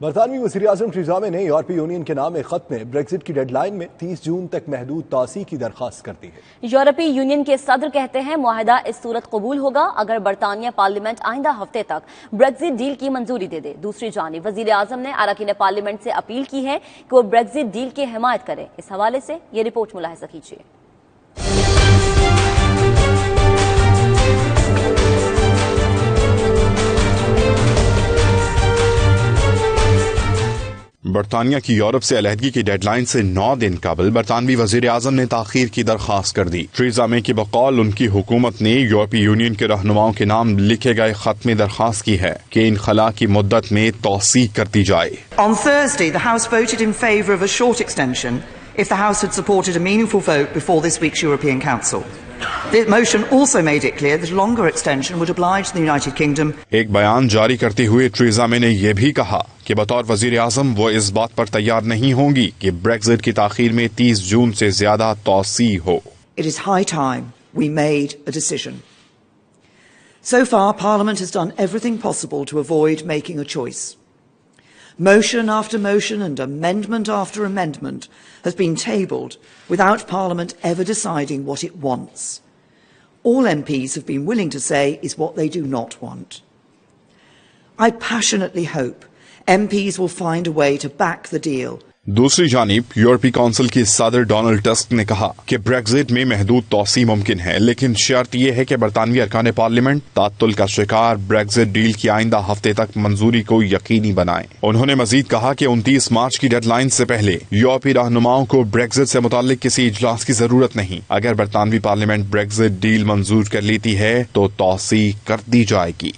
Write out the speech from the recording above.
برطانوی وزیراعظم Theresa May نے یورپی یونین کے نام ایک خط میں بریگزٹ کی ڈیڈ لائن میں 30 جون تک محدود توسیع کی درخواست کر دی ہے۔ یورپی یونین کے صدر کہتے ہیں معاہدہ اس صورت قبول ہوگا اگر برطانیہ پارلیمنٹ آئندہ ہفتے تک بریگزٹ ڈیل کی منظوری دے دے۔ دوسری جانب وزیر اعظم نے اراکین پارلیمنٹ سے اپیل کی ہے کہ وہ بریگزٹ ڈیل کی حمایت کرے۔ اس حوالے سے یہ رپورٹ ملاحظہ کیجیے۔ برطانیہ کی یورپ سے علیحدگی کی ڈیڈ لائن سے 9 دن قبل برطانوی وزیر اعظم نے تاخیر کی درخواست کر دی۔ ٹریزا مے کے بقول ان کی حکومت نے یورپی یونین کے رہنماؤں کے نام لکھے گئے خط میں درخواست کی ہے کہ انخلا کی مدت میں توسیع کر دی جائے۔ On Thursday, the House voted in favour of a short extension if the House had supported a meaningful vote before this week's European Council. The motion also made it clear that a longer extension would oblige the United Kingdom. ایک بیان جاری کرتے ہوئے Theresa May نے یہ بھی کہا کہ بطور وزیر اعظم وہ اس بات پر تیار نہیں ہوں گی کہ بریگزٹ کی تاخیر میں 30 جون سے زیادہ توسیع ہو۔ It is high time we made a decision. So far, Parliament has done everything possible to avoid making a choice. Motion after motion and amendment after amendment has been tabled without Parliament ever deciding what it wants. All MPs have been willing to say is what they do not want. I passionately hope MPs will find a way to back the deal. دوسری جانب یورپی council کی صدر Donald ٹسک نے کہا کہ Brexit میں محدود توسیع ممکن ہے، لیکن شرط یہ ہے کہ برطانوی ارکان پارلیمنٹ تعطل کا شکار بریگزٹ ڈیل کی آئندہ ہفتے تک منظوری کو یقینی بنائیں۔ انہوں نے مزید کہا کہ 29 مارچ کی ڈیڈ لائن سے پہلے یورپی رہنماؤں کو بریگزٹ سے متعلق کسی اجلاس کی ضرورت نہیں۔ اگر برطانوی پارلیمنٹ بریگزٹ ڈیل منظور کر لیتی ہے تو توسیع کر دی جائے گی۔